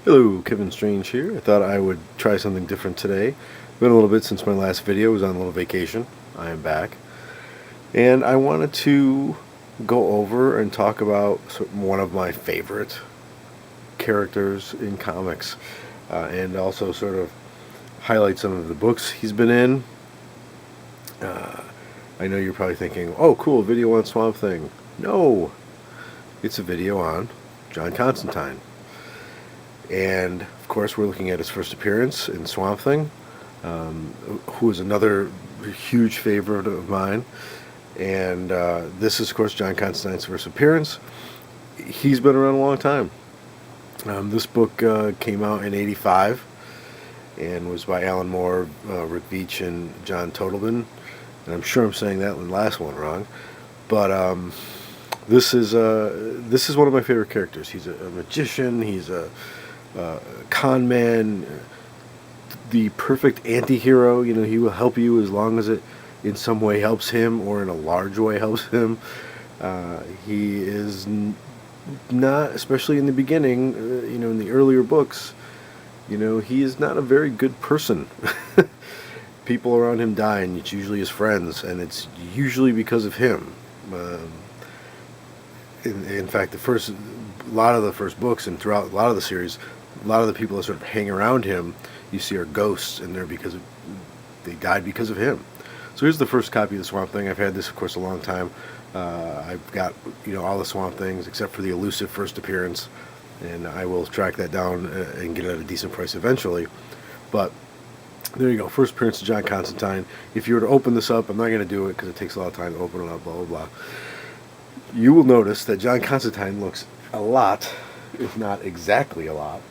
Hello, Kevin Strange here. I thought I would try something different today. Been a little bit since my last video. I was on a little vacation. I am back. And I wanted to go over and talk about one of my favorite characters in comics. And also sort of highlight some of the books he's been in. I know you're probably thinking, oh cool, video on Swamp Thing. No! It's a video on John Constantine. And of course, we're looking at his first appearance in Swamp Thing, who is another huge favorite of mine. And this is, of course, John Constantine's first appearance. He's been around a long time. This book came out in '85 and was by Alan Moore, Rick Veitch, and John Totleben. And I'm sure I'm saying that last one wrong, but this is one of my favorite characters. He's a magician. He's a con man, the perfect anti-hero. You know, he will help you as long as it in some way helps him, or in a large way helps him. He is not, especially in the beginning, you know, in the earlier books, you know, he is not a very good person. People around him die, and it's usually his friends, and it's usually because of him. In fact, a lot of the first books and throughout a lot of the series, a lot of the people that sort of hang around him, you see, are ghosts, and they died because of him. So here's the first copy of the Swamp Thing. I've had this, of course, a long time. I've got, you know, all the Swamp Things except for the elusive first appearance, and I will track that down and get it at a decent price eventually. But there you go, first appearance of John Constantine. If you were to open this up, I'm not going to do it because it takes a lot of time to open it up, blah, blah, blah. You will notice that John Constantine looks a lot, if not exactly a lot,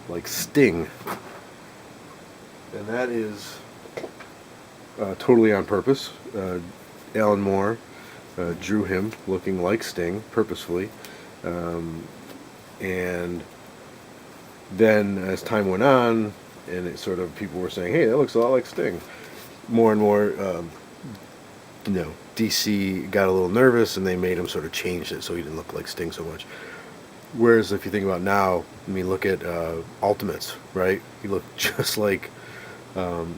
like Sting. And that is totally on purpose. Alan Moore drew him looking like Sting purposefully. And then as time went on, and it sort of, people were saying, hey, that looks a lot like Sting. More and more, DC got a little nervous, and they made him sort of change it so he didn't look like Sting so much. Whereas if you think about now, I mean, look at Ultimates, right? He looked just like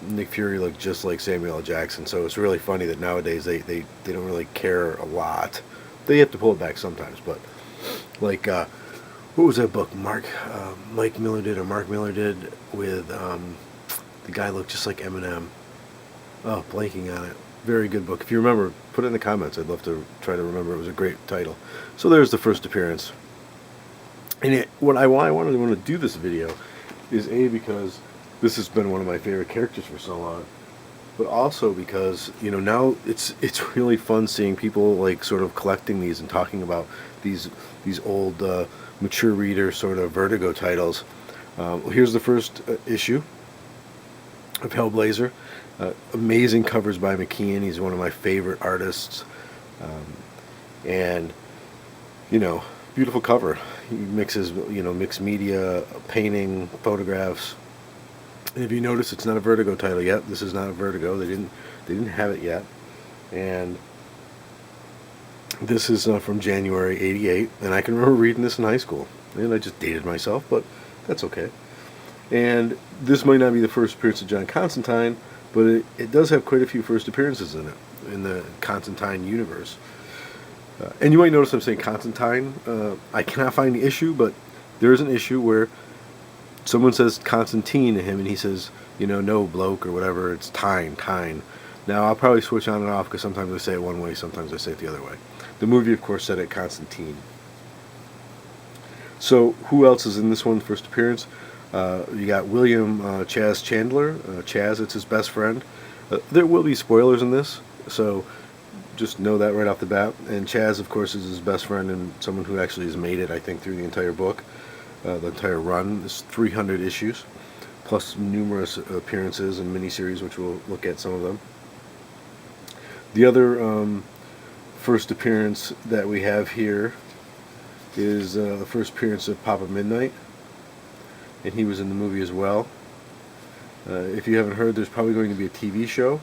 Nick Fury, looked just like Samuel L. Jackson. So it's really funny that nowadays they don't really care a lot. They have to pull it back sometimes, but like what was that book Mark Miller did with the guy looked just like Eminem. Oh, blanking on it. Very good book. If you remember, put it in the comments. I'd love to try to remember. It was a great title. So there's the first appearance. And why I want to do this video is because this has been one of my favorite characters for so long, but also because, you know, now it's really fun seeing people like sort of collecting these and talking about these old mature reader sort of Vertigo titles. Here's the first issue of Hellblazer. Amazing covers by McKean. He's one of my favorite artists, and you know, beautiful cover. He mixes, you know, mixed media, painting, photographs. And if you notice, it's not a Vertigo title yet. This is not a Vertigo. They didn't have it yet. And this is from January '88, and I can remember reading this in high school. And I just dated myself, but that's okay. And this might not be the first appearance of John Constantine, but it does have quite a few first appearances in it, in the Constantine universe. And you might notice I'm saying Constantine. I cannot find the issue, but there is an issue where someone says Constantine to him, and he says, you know, no, bloke, or whatever, it's Tyne. Now, I'll probably switch on and off, because sometimes I say it one way, sometimes I say it the other way. The movie, of course, said it Constantine. So, who else is in this one, first appearance? You got William Chaz Chandler. Chaz, it's his best friend. There will be spoilers in this, so just know that right off the bat. And Chaz, of course, is his best friend and someone who actually has made it, I think, through the entire book. The entire run is 300 issues, plus numerous appearances and miniseries, which we'll look at some of them. The other first appearance that we have here is the first appearance of Papa Midnight, and he was in the movie as well. If you haven't heard, there's probably going to be a TV show,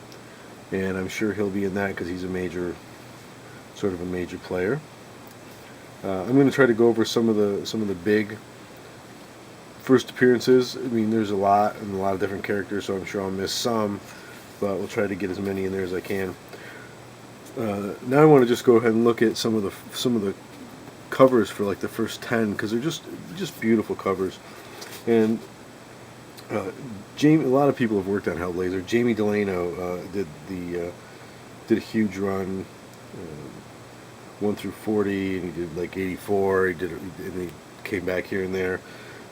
and I'm sure he'll be in that because he's a major player. I'm going to try to go over some of the big first appearances, I mean, there's a lot and a lot of different characters, so I'm sure I'll miss some, but we'll try to get as many in there as I can. Now I want to just go ahead and look at some of the covers for like the first 10, because they're just beautiful covers. And a lot of people have worked on Hellblazer. Jamie Delano did a huge run, 1 through 40, and he did like 84. And he came back here and there.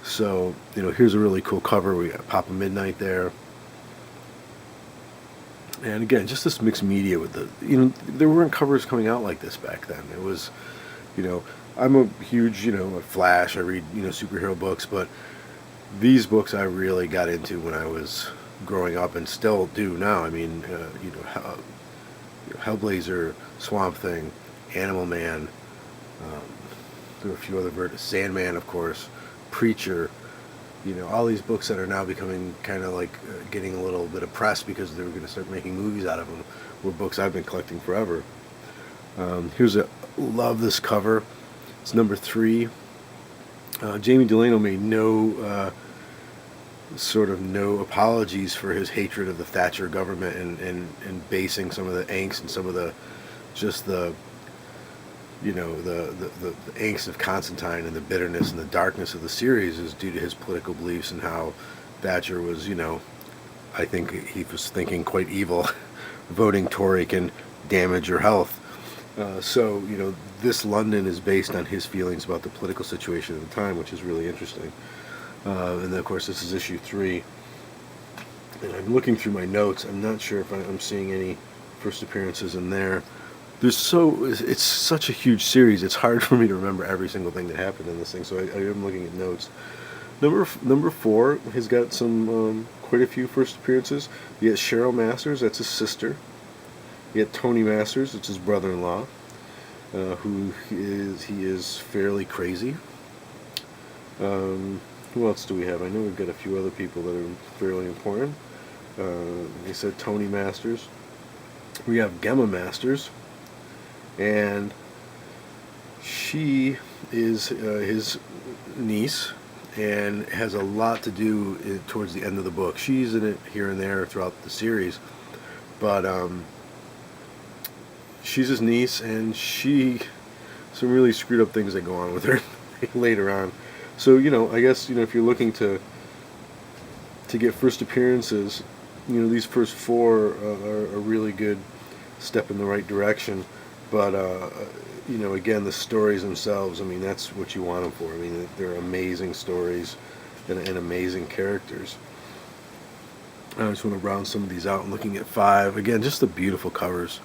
So here's a really cool cover. We got Papa Midnight there. And again, just this mixed media with there weren't covers coming out like this back then. It was, I'm a huge, Flash. I read, superhero books, but these books I really got into when I was growing up, and still do now. I mean, Hellblazer, Swamp Thing, Animal Man. There were a few other Sandman, of course, Preacher. All these books that are now becoming kind of like getting a little bit of press because they were going to start making movies out of them, were books I've been collecting forever. Love this cover. It's number 3. Jamie Delano made no apologies for his hatred of the Thatcher government, and basing some of the angst and some of the angst of Constantine and the bitterness and the darkness of the series is due to his political beliefs and how Thatcher was, I think he was thinking quite evil. Voting Tory can damage your health. So this London is based on his feelings about the political situation at the time, which is really interesting. And then, of course, this is issue 3. And I'm looking through my notes. I'm not sure if I'm seeing any first appearances in there. It's such a huge series. It's hard for me to remember every single thing that happened in this thing. So I am looking at notes. Number 4 has got some quite a few first appearances. You got Cheryl Masters, that's his sister. You got Tony Masters, it's his brother-in-law, who is fairly crazy. Who else do we have? I know we've got a few other people that are fairly important. They said Tony Masters. We have Gemma Masters, and she is his niece and has a lot to do towards the end of the book. She's in it here and there throughout the series, but she's his niece, and some really screwed up things that go on with her later on. So I guess if you're looking to get first appearances, these first 4 are a really good step in the right direction. But again, the stories themselves, I mean, that's what you want them for. I mean, they're amazing stories and amazing characters. I just want to round some of these out. I'm looking at 5. Again, just the beautiful covers.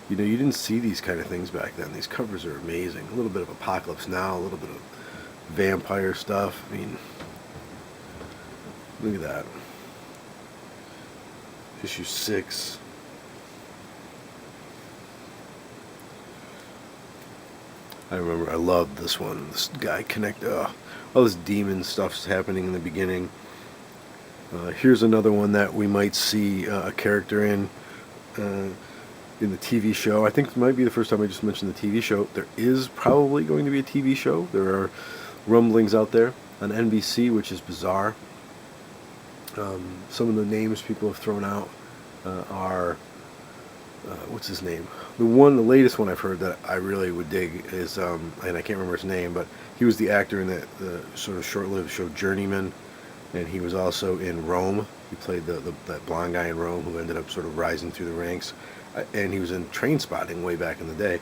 You didn't see these kind of things back then. These covers are amazing. A little bit of Apocalypse Now, a little bit of vampire stuff. I mean, look at that. Issue 6. I remember I loved this one. This guy all this demon stuff's happening in the beginning. Here's another one that we might see a character in the TV show. I think it might be the first time I just mentioned the TV show. There is probably going to be a TV show. There are rumblings out there on NBC, which is bizarre. Some of the names people have thrown out are what's his name? The latest one I've heard that I really would dig is, and I can't remember his name, but he was the actor in the sort of short-lived show Journeyman, and he was also in Rome. He played that blonde guy in Rome who ended up sort of rising through the ranks, and he was in Trainspotting way back in the day.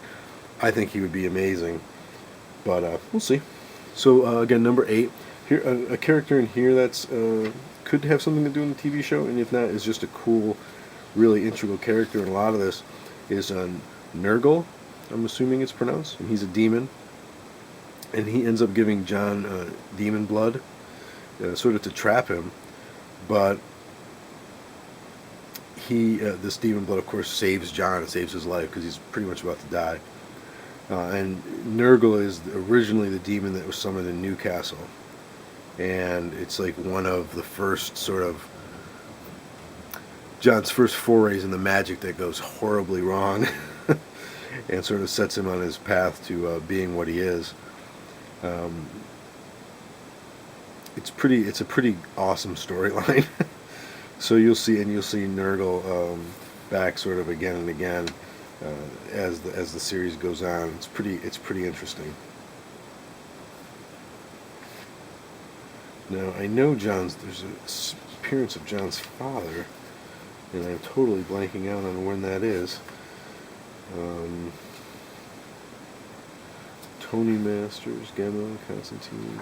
I think he would be amazing, but we'll see. So again, number 8. Here, a character in here that's could have something to do in the TV show, and if not, is just a cool, really integral character in a lot of this, is Nurgle, I'm assuming it's pronounced, and he's a demon, and he ends up giving John demon blood, sort of to trap him, but this demon blood, of course, saves John and saves his life because he's pretty much about to die. And Nurgle is originally the demon that was summoned in Newcastle, and it's like one of the first sort of John's first forays in the magic that goes horribly wrong and sort of sets him on his path to being what he is. it's a pretty awesome storyline. So you'll see Nurgle back sort of again and again as the series goes on. It's pretty interesting. Now I know there's an appearance of John's father, and I'm totally blanking out on when that is. Tony Masters, Gemma, Constantine.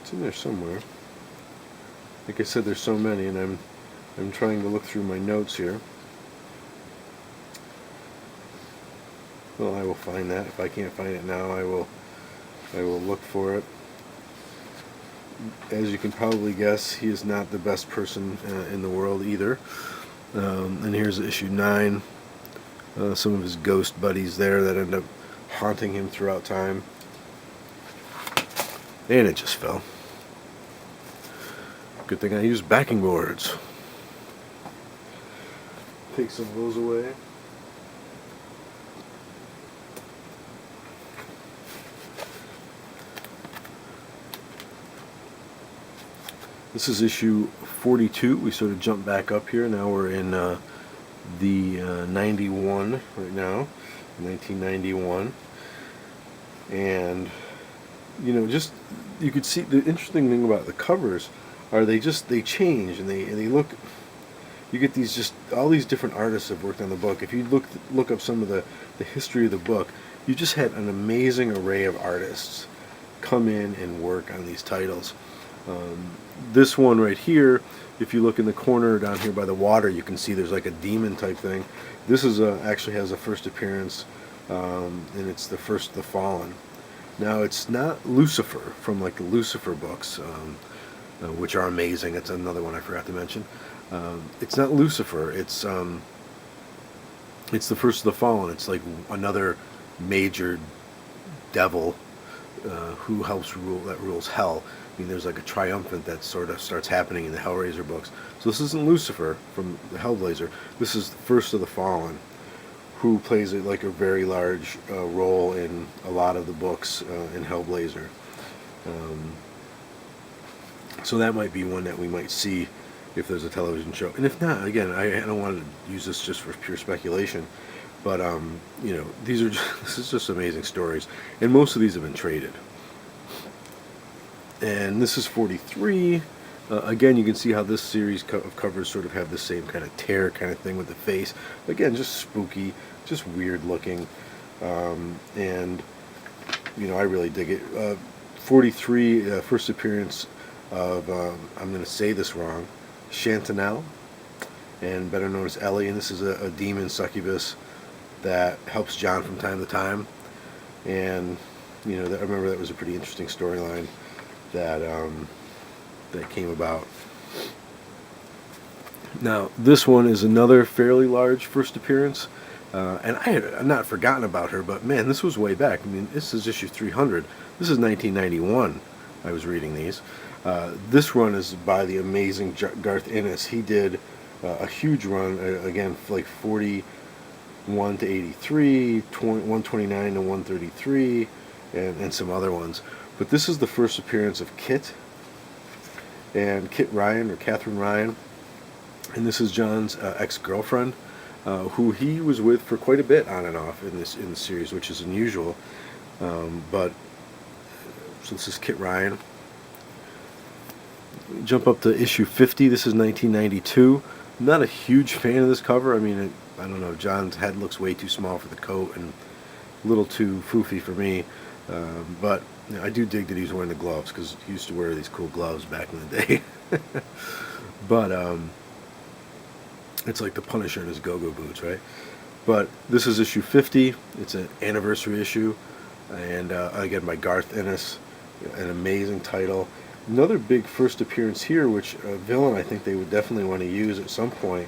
It's in there somewhere. Like I said, there's so many, and I'm trying to look through my notes here. Well, I will find that. If I can't find it now, I will look for it. As you can probably guess, he is not the best person in the world either. And here's issue 9. Some of his ghost buddies there that end up haunting him throughout time. And it just fell. Good thing I used backing boards. Take some of those away. This is issue 42. We sort of jumped back up here. Now we're in the 91 right now, 1991. And, you know, just, you could see the interesting thing about the covers are they change and they look, you get all these different artists have worked on the book. If you look up some of the history of the book, you just had an amazing array of artists come in and work on these titles. This one right here, if you look in the corner down here by the water, you can see there's like a demon type thing. This is actually has a first appearance, and it's the First of the Fallen. Now it's not Lucifer from like the Lucifer books, which are amazing. It's another one I forgot to mention. It's not Lucifer. It's the First of the Fallen. It's like another major devil who rules hell. I mean, there's like a triumphant that sort of starts happening in the Hellraiser books. So this isn't Lucifer from the Hellblazer. This is the First of the Fallen, who plays like a very large role in a lot of the books in Hellblazer. So that might be one that we might see if there's a television show. And if not, again, I don't want to use this just for pure speculation. But you know, this is just amazing stories, and most of these have been traded. And this is 43. Again, you can see how this series of covers sort of have the same kind of tear kind of thing with the face. Again, just spooky, just weird looking, and you know, I really dig it. 43, first appearance of I'm going to say this wrong, Chantanel, and better known as Ellie. And this is a demon succubus that helps John from time to time. And you know, I remember that was a pretty interesting storyline that came about. Now this one is another fairly large first appearance, and I had not forgotten about her, but man, this was way back. I mean, this is issue 300. This is 1991. I was reading these. This run is by the amazing Garth Ennis. He did a huge run, again, like 41 to 83, 129 to 133, and some other ones. But this is the first appearance of Kit, and Kit Ryan, or Catherine Ryan, and this is John's ex-girlfriend, who he was with for quite a bit on and off in the series, which is unusual. But so this is Kit Ryan. Jump up to issue 50. This is 1992. I'm not a huge fan of this cover. I mean, I don't know. John's head looks way too small for the coat and a little too foofy for me. But you know, I do dig that he's wearing the gloves, because he used to wear these cool gloves back in the day. But it's like the Punisher in his go-go boots, right? But this is issue 50. It's an anniversary issue, and again by Garth Ennis. An amazing title. Another big first appearance here, which a villain I think they would definitely want to use at some point.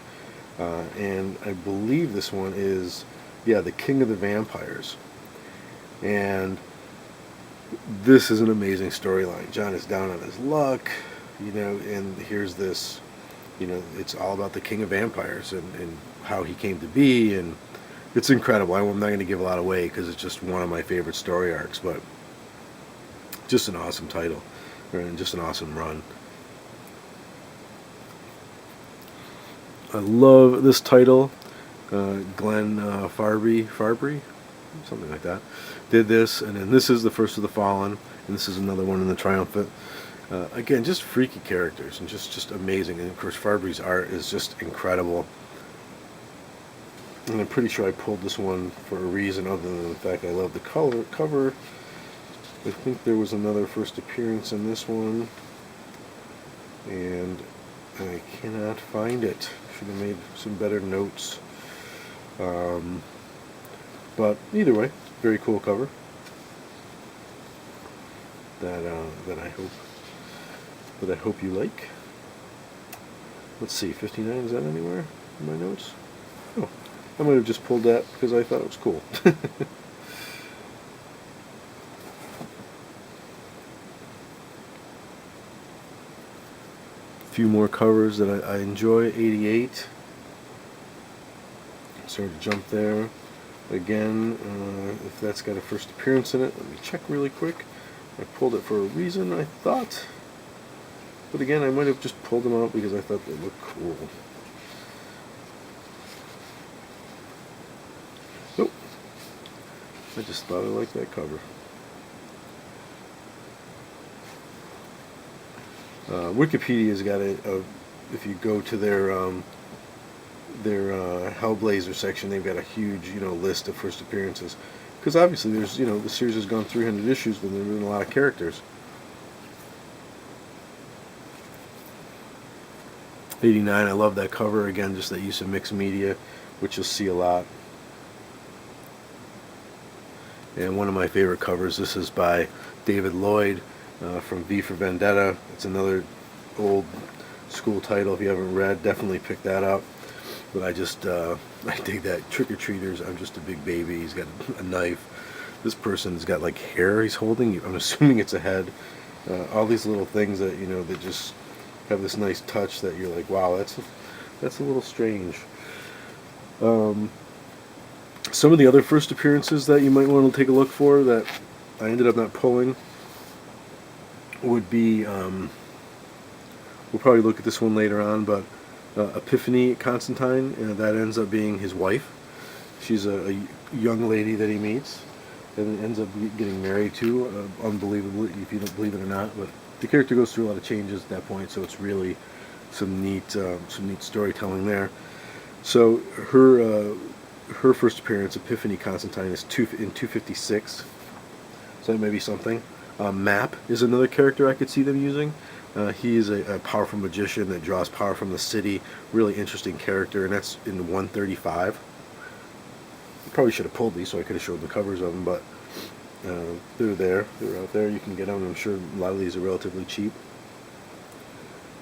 And I believe this one is, yeah, the King of the Vampires. And this is an amazing storyline. John is down on his luck, you know, and here's this, you know, it's all about the King of Vampires and how he came to be, and It's incredible. I'm not going to give a lot away because it's just one of my favorite story arcs, but just an awesome title, and just an awesome run. I love this title. Glenn Fabry, something like that, did this, and then this is the First of the Fallen, and this is another one in the Triumphant. Again, just freaky characters, and just amazing. And of course, Fabry's art is just incredible. And I'm pretty sure I pulled this one for a reason other than the fact I love the cover. I think there was another first appearance in this one, and I cannot find it. Should have made some better notes. But either way, very cool cover. That I hope you like. Let's see, 59, is that anywhere in my notes? Oh, I might have just pulled that because I thought it was cool. A few more covers that I enjoy. 88. Sorry to jump there. Again, if that's got a first appearance in it, let me check really quick. I pulled it for a reason, I thought. But again, I might have just pulled them out because I thought they looked cool. Nope. I just thought I liked that cover. Wikipedia's got if you go to their Hellblazer section, they've got a huge, list of first appearances. Because obviously there's, the series has gone 300 issues, but there's been a lot of characters. 89, I love that cover. Again, just that use of mixed media, which you'll see a lot. And one of my favorite covers, this is by David Lloyd from V for Vendetta. It's another old school title. If you haven't read, definitely pick that up. But I dig that. Trick-or-treaters, I'm just a big baby. He's got a knife. This person's got like hair he's holding. I'm assuming it's a head. All these little things that, that just have this nice touch that you're like, wow, that's a little strange. Some of the other first appearances that you might want to take a look for that I ended up not pulling would be, we'll probably look at this one later on, but Epiphany Constantine, that ends up being his wife. She's a young lady that he meets and ends up getting married to, unbelievably, if you don't believe it or not. But the character goes through a lot of changes at that point, so it's really some neat storytelling there. So her first appearance, Epiphany Constantine, is in 256. So that may be something. Map is another character I could see them using. He is a powerful magician that draws power from the city. Really interesting character, and that's in 135. Probably should have pulled these so I could have showed the covers of them, but they're there. They're out there. You can get them. I'm sure a lot of these are relatively cheap.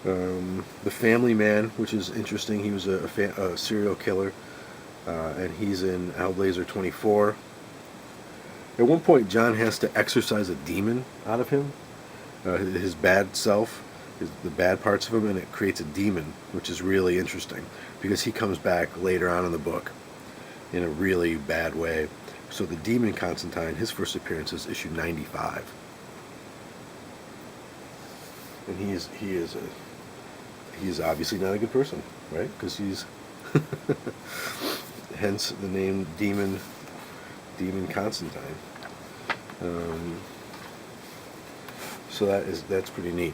The Family Man, which is interesting. He was a serial killer, and he's in Hellblazer 24. At one point, John has to exorcise a demon out of him, his bad self, the bad parts of him, and it creates a demon, which is really interesting because he comes back later on in the book in a really bad way. So the Demon Constantine, his first appearance is issue 95, and he is obviously not a good person, right? Because he's hence the name Demon Constantine. So that's pretty neat.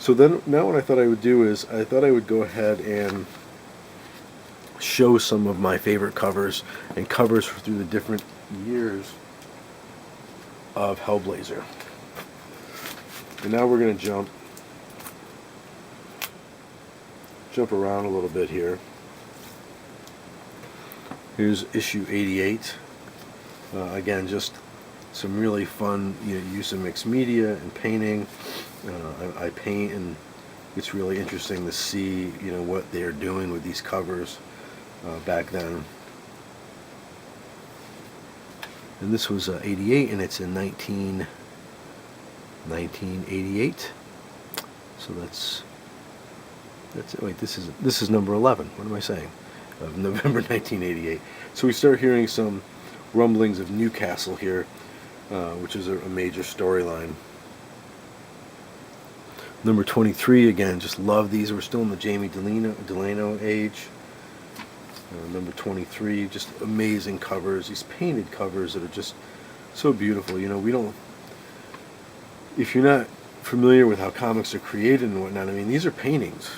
So then now what I thought I would do is I thought I would go ahead and show some of my favorite covers and covers through the different years of Hellblazer. And now we're going to jump around a little bit here. Here's issue 88. Again, just some really fun use of mixed media and painting. I paint, and it's really interesting to see what they're doing with these covers back then. And this was 88, and it's in 1988. So that's wait, this is number 11. What am I saying? of November 1988. So we start hearing some rumblings of Newcastle here, which is a major storyline. Number 23, again, just love these. We're still in the Jamie Delano age. Number 23, just amazing covers. These painted covers that are just so beautiful. You know, we don't... If you're not familiar with how comics are created and whatnot, I mean, these are paintings.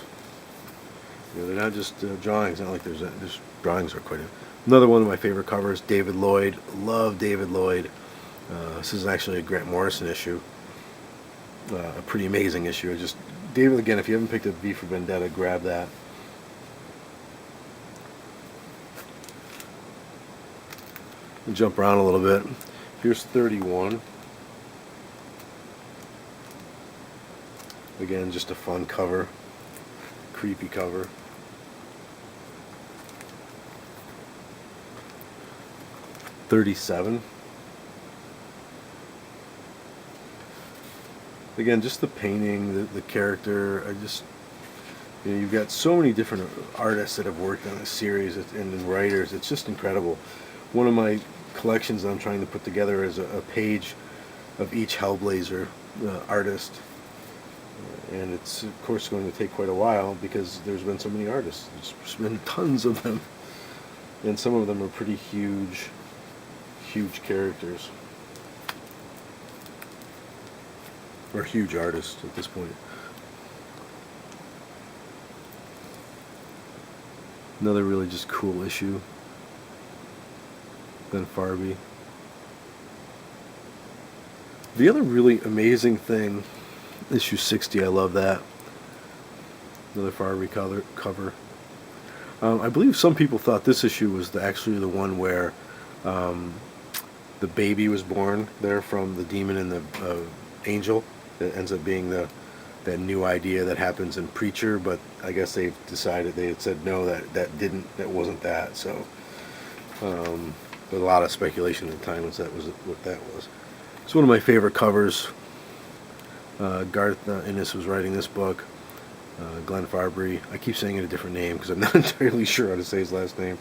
You know, they're not just drawings. Not like there's drawings are quite... Another one of my favorite covers, David Lloyd. Love David Lloyd. This is actually a Grant Morrison issue. A pretty amazing issue. David, again, if you haven't picked up V for Vendetta, grab that. We'll jump around a little bit. Here's 31. Again, just a fun cover. Creepy cover. $37. Again, just the painting, the character. You know, you've got so many different artists that have worked on this series and writers. It's just incredible. One of my collections that I'm trying to put together is a page of each Hellblazer artist. And it's, of course, going to take quite a while because there's been so many artists. There's been tons of them. And some of them are pretty huge characters. Or huge artists at this point. Another really just cool issue. Ben Farby. The other really amazing thing, issue 60, I love that. Another Farby cover. I believe some people thought this issue was actually the one where the baby was born there from the demon and the angel. That ends up being that new idea that happens in Preacher, but I guess they had said no, that wasn't that. So there's a lot of speculation at the time was what that was. It's one of my favorite covers. Garth Ennis was writing this book. Glenn Farbry. I keep saying it a different name because I'm not entirely sure how to say his last name,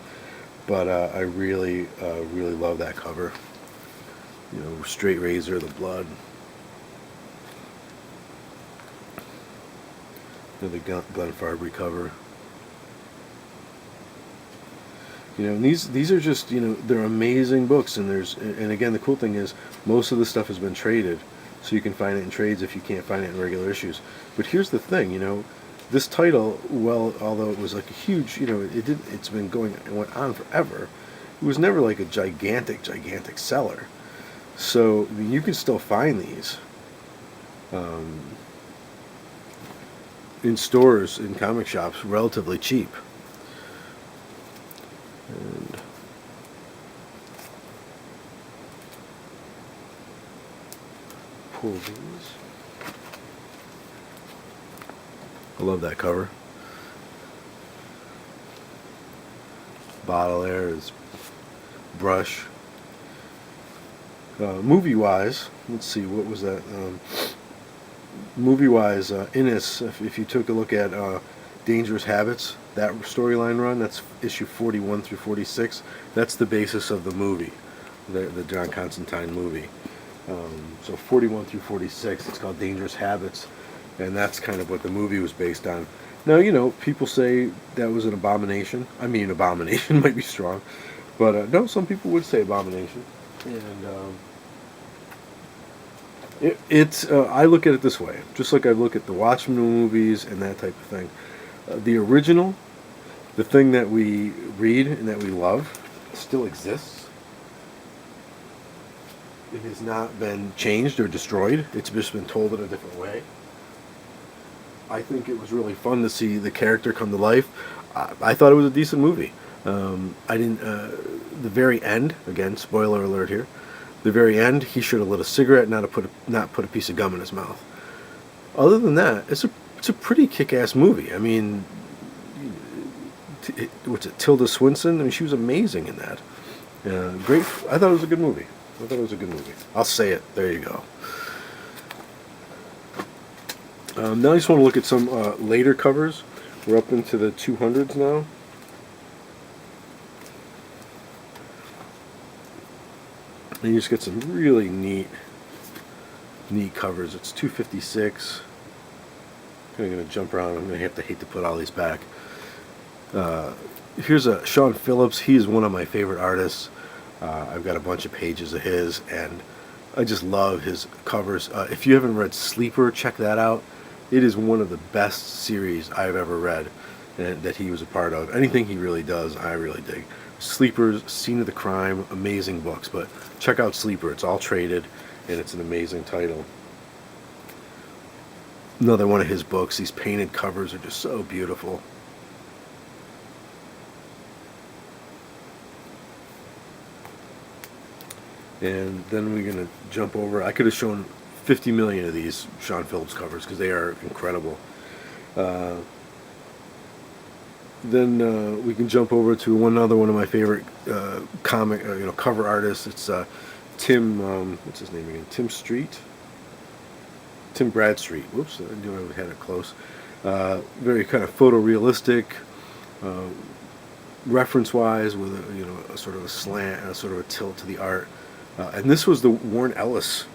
but I really love that cover. You know, straight razor, the blood. Another Glenn Farbry cover. You know, and these are just, you know, they're amazing books, and again, the cool thing is most of the stuff has been traded, so you can find it in trades if you can't find it in regular issues. But here's the thing, you know, this title, well, although it was like a huge, you know, it went on forever. It was never like a gigantic seller. So I mean, you can still find these. In stores, in comic shops, relatively cheap. And pull these. I love that cover. Bottle there is brush. Movie-wise, let's see, what was that? Movie-wise, Ennis, if you took a look at Dangerous Habits, that storyline run, that's issue 41 through 46. That's the basis of the movie, the John Constantine movie. So 41 through 46, it's called Dangerous Habits, and that's kind of what the movie was based on. Now, you know, people say that was an abomination. I mean, abomination might be strong, but no, some people would say abomination. And I look at it this way, just like I look at the Watchmen movies and that type of thing. The original, the thing that we read and that we love, still exists. It has not been changed or destroyed. It's just been told in a different way. I think it was really fun to see the character come to life. I thought it was a decent movie. I didn't. The very end, again, spoiler alert here. The very end, he should have lit a cigarette, not put a piece of gum in his mouth. Other than that, it's a pretty kick-ass movie. I mean, what's it? Tilda Swinton. I mean, she was amazing in that. Great. I thought it was a good movie. I'll say it. There you go. Now I just want to look at some later covers. We're up into the 200s now. And you just get some really neat covers. It's 256. I'm going to jump around. I'm going to hate to put all these back. Here's a Sean Phillips. He is one of my favorite artists. I've got a bunch of pages of his, and I just love his covers. If you haven't read Sleeper, check that out. It is one of the best series I've ever read and that he was a part of. Anything he really does, I really dig. Sleeper's Scene of the Crime, amazing books, but check out Sleeper. It's all traded, and it's an amazing title. Another one of his books. These painted covers are just so beautiful. And then we're going to jump over. I could have shown 50 million of these Sean Phillips covers because they are incredible. Then we can jump over to another one of my favorite comic, cover artists. It's Tim. What's his name again? Tim Bradstreet. Whoops, I knew I had it close. Very kind of photorealistic, reference-wise, with a sort of a slant, a sort of a tilt to the art. And this was the Warren Ellis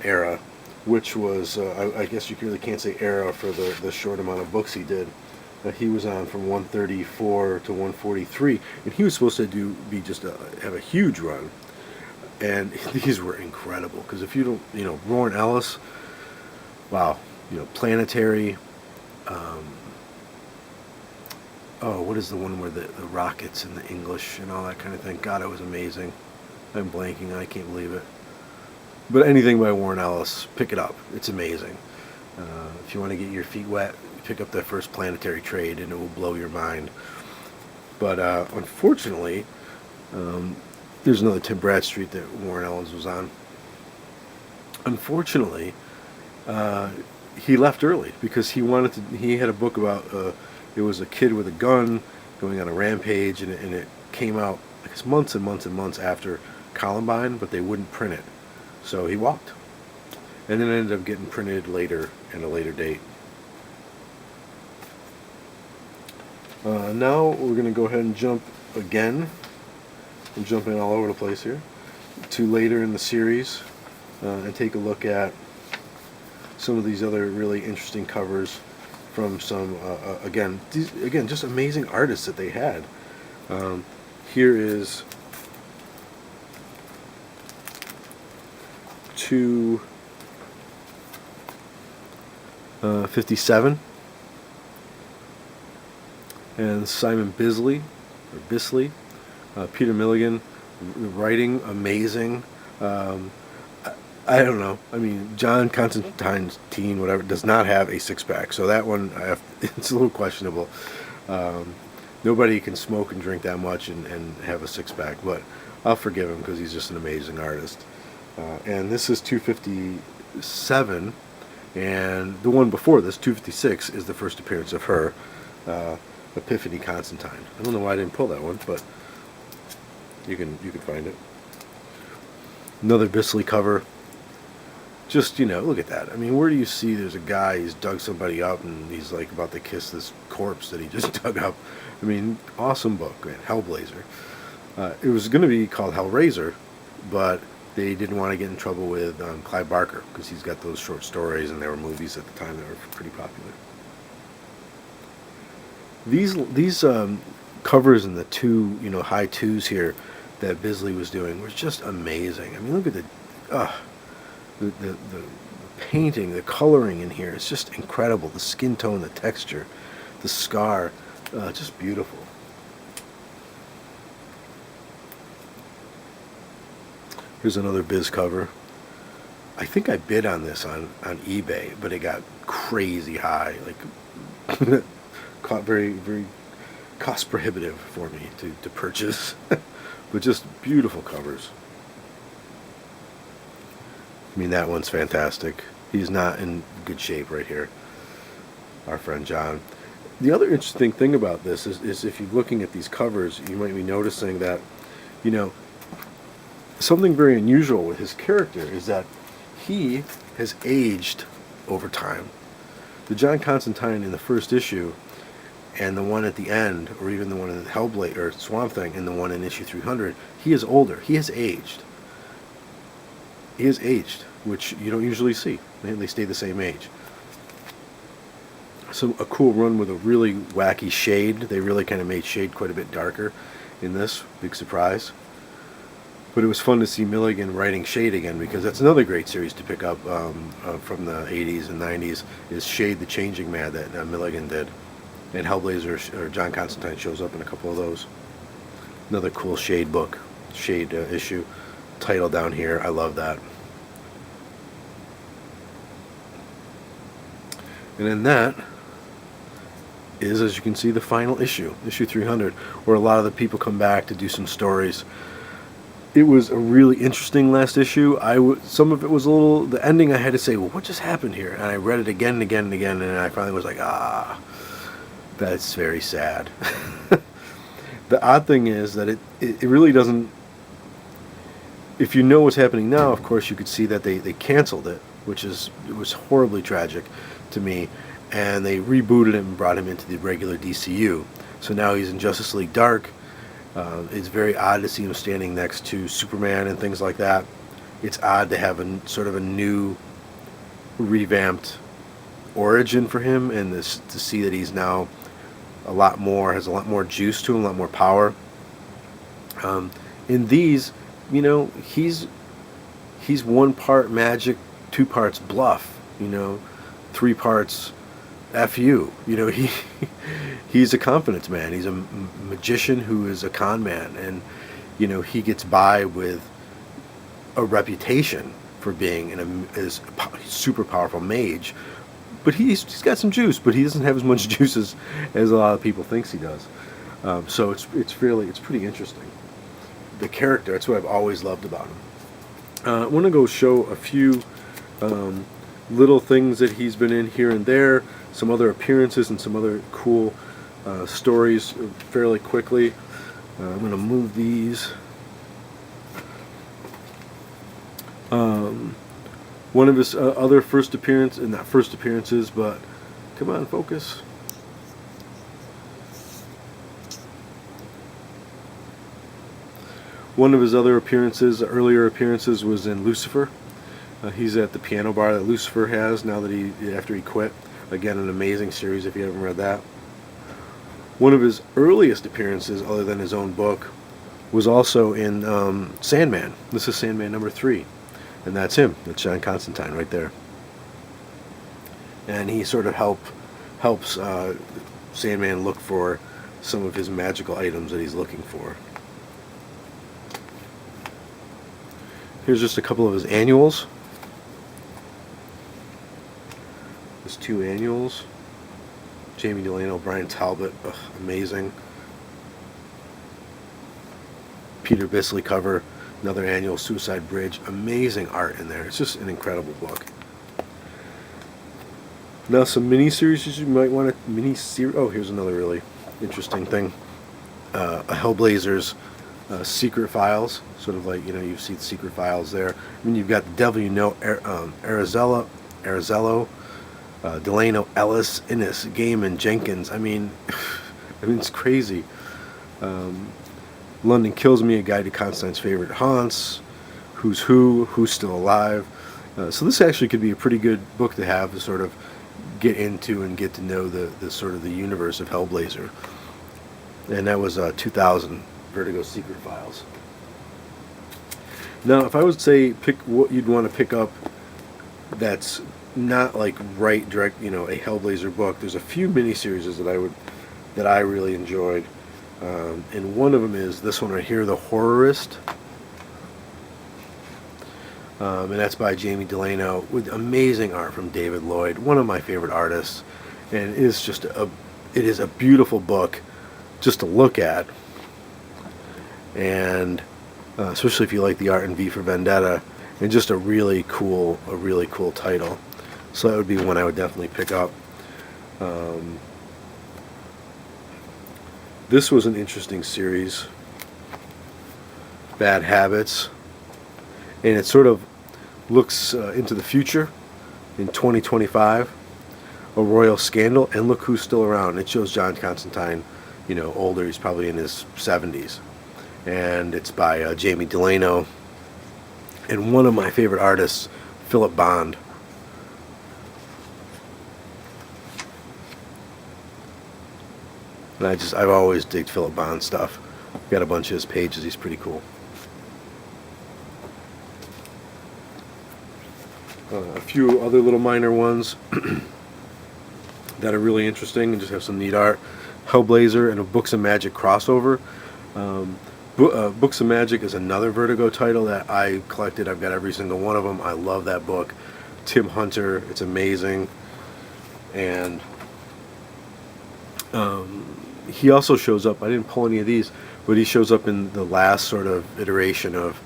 era, which was, I guess you really can't say era for the short amount of books he did. He was on from 134 to 143, and he was supposed to have a huge run. And these were incredible, because if you don't, Warren Ellis, wow, Planetary. What is the one where the rockets and the English and all that kind of thing? God, it was amazing. I'm blanking. I can't believe it. But anything by Warren Ellis, pick it up. It's amazing. If you want to get your feet wet, pick up that first Planetary trade, and it will blow your mind. But unfortunately, there's another Tim Bradstreet that Warren Ellis was on. Unfortunately, he left early because he had a book about it was a kid with a gun going on a rampage, and it came out, I guess, months and months and months after Columbine, but they wouldn't print it, so he walked, and then it ended up getting printed later at a later date. Now we're going to go ahead and jump again. I'm jumping all over the place here to later in the series and take a look at some of these other really interesting covers from some again just amazing artists that they had. Here is 257, and Simon Bisley, Peter Milligan, writing amazing. I don't know. I mean, John Constantine's teen, whatever, does not have a six-pack, so that one it's a little questionable. Nobody can smoke and drink that much and have a six-pack, but I'll forgive him because he's just an amazing artist. And this is 257, and the one before this, 256, is the first appearance of her, Epiphany Constantine. I don't know why I didn't pull that one, but you can find it. Another Bisley cover. Just, look at that. I mean, where do you see there's a guy, he's dug somebody up, and he's like about to kiss this corpse that he just dug up. I mean, awesome book, man. Hellblazer. It was going to be called Hellraiser, but they didn't want to get in trouble with Clive Barker, because he's got those short stories, and there were movies at the time that were pretty popular. These covers in the two, high twos here that Bisley was doing was just amazing. I mean, look at the painting, the coloring in here. It's just incredible. The skin tone, the texture, the scar, just beautiful. Here's another Biz cover. I think I bid on this on eBay, but it got crazy high, like very, very cost prohibitive for me to purchase. But just beautiful covers. I mean, that one's fantastic. He's not in good shape right here, our friend John. The other interesting thing about this is if you're looking at these covers, you might be noticing that, something very unusual with his character is that he has aged over time. The John Constantine in the first issue and the one at the end, or even the one in Hellblazer or Swamp Thing and the one in issue 300, he is older. He has aged. he has aged, which you don't usually see. They stay the same age. So a cool run with a really wacky shade. They really kind of made Shade quite a bit darker in this. Big surprise. But it was fun to see Milligan writing Shade again, because that's another great series to pick up from the 80s and 90s, is Shade the Changing Man that Milligan did. And Hellblazer, or John Constantine, shows up in a couple of those. Another cool Shade book, Shade issue. Title down here, I love that. And then that is, as you can see, the final issue, issue 300, where a lot of the people come back to do some stories. It was a really interesting last issue. Some of it was a little, the ending I had to say, well, what just happened here? And I read it again and again and again, and I finally was like, that's very sad. The odd thing is that it really doesn't, if you know what's happening now, of course you could see that they canceled it, it was horribly tragic to me, and they rebooted him and brought him into the regular DCU. So now he's in Justice League Dark. It's very odd to see him standing next to Superman and things like that. It's odd to have sort of a new, revamped origin for him, and to see that he's now has a lot more juice to him, a lot more power. In these, he's 1 part magic, 2 parts bluff, 3 parts F.U. He's a confidence man. He's a magician who is a con man, and he gets by with a reputation for being a super powerful mage. But he's got some juice, but he doesn't have as much juice as a lot of people thinks he does. So it's pretty interesting. The character, that's what I've always loved about him. I want to go show a few little things that he's been in here and there, some other appearances and some other cool stories fairly quickly. I'm going to move these. One of his other first appearance, and not first appearances, but come on, focus. One of his other appearances, earlier appearances, was in Lucifer. He's at the piano bar that Lucifer has now that after he quit. Again, an amazing series if you haven't read that. One of his earliest appearances, other than his own book, was also in Sandman. This is Sandman number 3. And that's him. That's John Constantine right there. And he sort of helps Sandman look for some of his magical items that he's looking for. Here's just a couple of his annuals. There's 2 annuals. Jamie Delano, Brian Talbot, amazing. Peter Bisley cover. Another annual, Suicide Bridge. Amazing art in there. It's just an incredible book. Now some miniseries you might want to... Oh, here's another really interesting thing. A Hellblazer's Secret Files. Sort of like, you see the Secret Files there. I mean, you've got the Devil You Know, Arizello, Delano, Ellis, Ennis, Gaiman, Jenkins. I mean, it's crazy. London Kills Me, a guide to Constantine's favorite haunts, who's still alive. So this actually could be a pretty good book to have to sort of get into and get to know the sort of the universe of Hellblazer. And that was 2000, Vertigo Secret Files. Now, if I would say pick what you'd want to pick up that's not like direct, a Hellblazer book, there's a few miniseries that I really enjoyed. And one of them is this one right here, The Horrorist. And that's by Jamie Delano with amazing art from David Lloyd, one of my favorite artists. And it is a beautiful book just to look at. And especially if you like the art in V for Vendetta, and just a really cool title. So that would be one I would definitely pick up. This was an interesting series, Bad Habits, and it sort of looks into the future in 2025, a royal scandal, and look who's still around. It shows John Constantine, older. He's probably in his 70s, and it's by Jamie Delano, and one of my favorite artists, Philip Bond. And I've always digged Philip Bond stuff. Got a bunch of his pages. He's pretty cool. A few other little minor ones that are really interesting and just have some neat art. Hellblazer and a Books of Magic crossover. Books of Magic is another Vertigo title that I collected. I've got every single one of them. I love that book. Tim Hunter, it's amazing. And he also shows up, I didn't pull any of these, but he shows up in the last sort of iteration of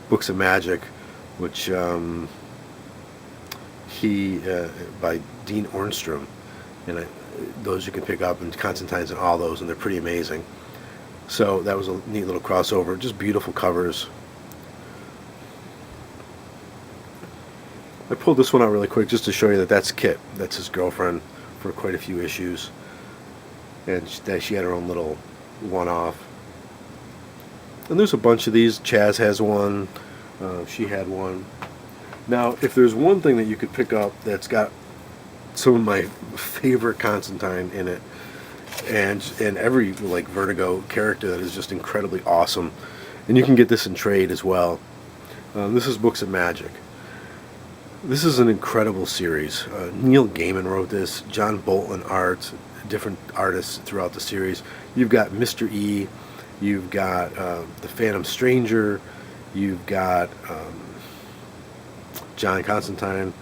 Books of Magic, which by Dean Ornstrom, and those you can pick up, and Constantine's and all those, and they're pretty amazing. So that was a neat little crossover. Just beautiful covers. I pulled this one out really quick just to show you that that's Kit. That's his girlfriend for quite a few issues, and that she had her own little one-off. And there's a bunch of these. Chaz has one. She had one. Now, if there's one thing that you could pick up that's got some of my favorite Constantine in it, and every like Vertigo character that is just incredibly awesome, and you can get this in trade as well. This is Books of Magic. This is an incredible series. Neil Gaiman wrote this. John Bolton art, different artists throughout the series. You've got Mr. E. You've got the Phantom Stranger. You've got John Constantine.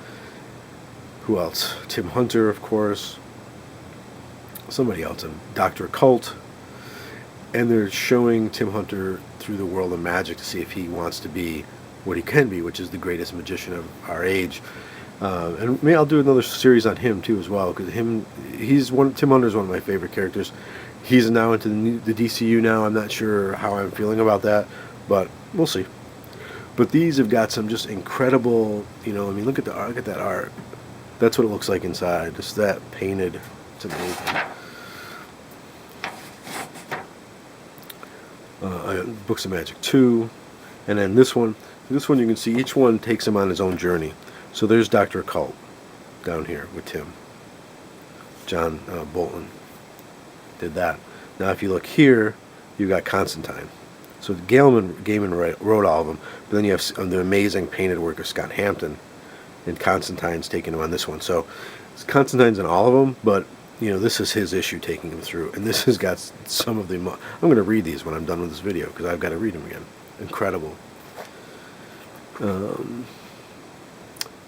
Who else? Tim Hunter, of course. Somebody else, Dr. Occult. And they're showing Tim Hunter through the world of magic to see if he wants to be what he can be, which is the greatest magician of our age. And maybe I'll do another series on him too as well, because Tim Hunter's one of my favorite characters. He's now into the DCU now. I'm not sure how I'm feeling about that, but we'll see. But these have got some just incredible, I mean, look at the art, look at that art. That's what it looks like inside. Just that painted. It's amazing. Books of Magic 2. And then this one you can see each one takes him on his own journey. So there's Dr. Occult down here with Tim. John Bolton did that. Now if you look here, you've got Constantine. So Gaiman wrote all of them, but then you have the amazing painted work of Scott Hampton, and Constantine's taking him on this one. So Constantine's in all of them, but this is his issue taking him through, and this has got some of the. I'm going to read these when I'm done with this video because I've got to read them again. Incredible.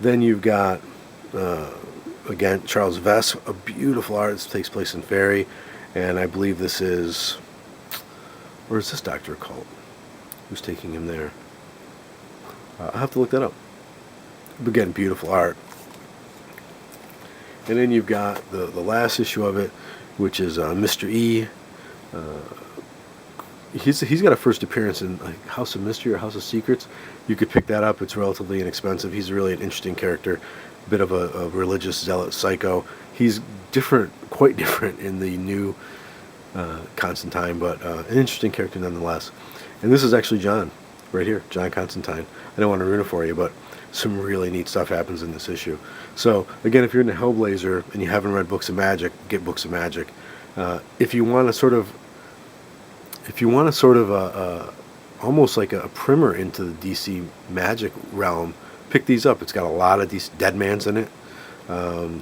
Then you've got again Charles Vess, a beautiful art that takes place in Fairy, and I believe this is, or is this Dr. Occult who's taking him there? I'll have to look that up. Again, beautiful art. And then you've got the last issue of it, which is Mr. E. He's got a first appearance in like House of Mystery or House of Secrets. You could pick that up. It's relatively inexpensive. He's really an interesting character, a bit of a religious zealot psycho. He's different, quite different in the new Constantine, but an interesting character nonetheless. And this is actually John, right here, John Constantine. I don't want to ruin it for you, but some really neat stuff happens in this issue. So again, if you're into Hellblazer and you haven't read Books of Magic, get Books of Magic. If you want to sort of almost like a primer into the DC Magic realm, pick these up. It's got a lot of these Deadmans in it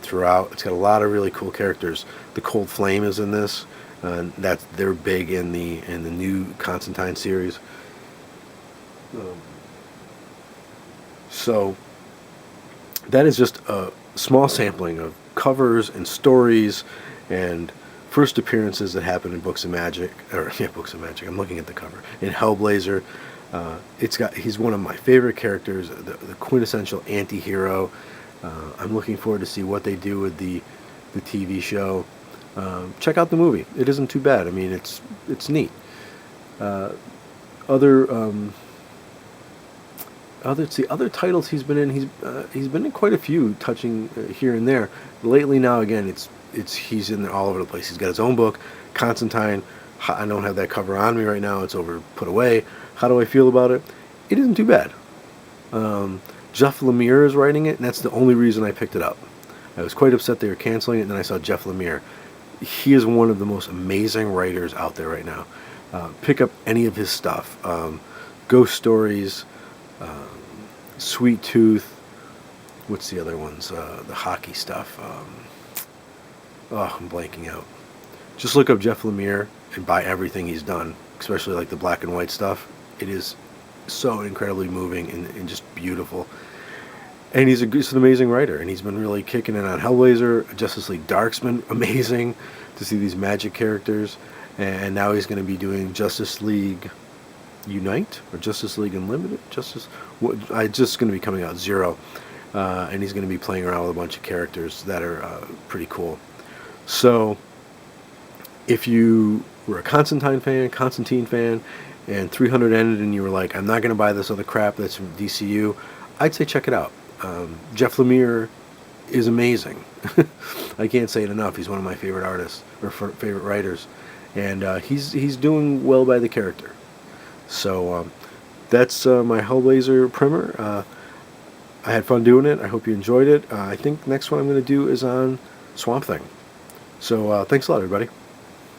throughout. It's got a lot of really cool characters. The Cold Flame is in this. They're big in the new Constantine series. So that is just a small sampling of covers and stories and first appearances that happen in Books of Magic, Books of Magic. I'm looking at the cover in Hellblazer. He's one of my favorite characters, the quintessential anti-hero. I'm looking forward to see what they do with the TV show. Check out the movie. It isn't too bad. I mean, it's neat. Other titles he's been in. He's been in quite a few, touching here and there. Lately, now again, he's in there all over the place. He's got his own book, Constantine. I don't have that cover on me right now. It's put away. How do I feel about it? It isn't too bad. Jeff Lemire is writing it, and that's the only reason I picked it up. I was quite upset they were canceling it, and then I saw Jeff Lemire. He is one of the most amazing writers out there right now. Pick up any of his stuff. Ghost Stories, Sweet Tooth, what's the other ones? The hockey stuff. I'm blanking out. Just look up Jeff Lemire and buy everything he's done, especially like the black and white stuff. It is so incredibly moving and just beautiful. And he's an amazing writer, and he's been really kicking it on Hellblazer. Justice League Dark's been amazing to see these magic characters, and now he's going to be doing Justice League Unite or Justice League Unlimited. I just going to be coming out Zero, and he's going to be playing around with a bunch of characters that are pretty cool. So, if you were a Constantine fan, and 300 ended, and you were like, I'm not going to buy this other crap that's from DCU, I'd say check it out. Jeff Lemire is amazing. I can't say it enough. He's one of my favorite artists, or favorite writers, and he's doing well by the character. So that's my Hellblazer primer. I had fun doing it. I hope you enjoyed it. I think next one I'm going to do is on Swamp Thing. So thanks a lot, everybody.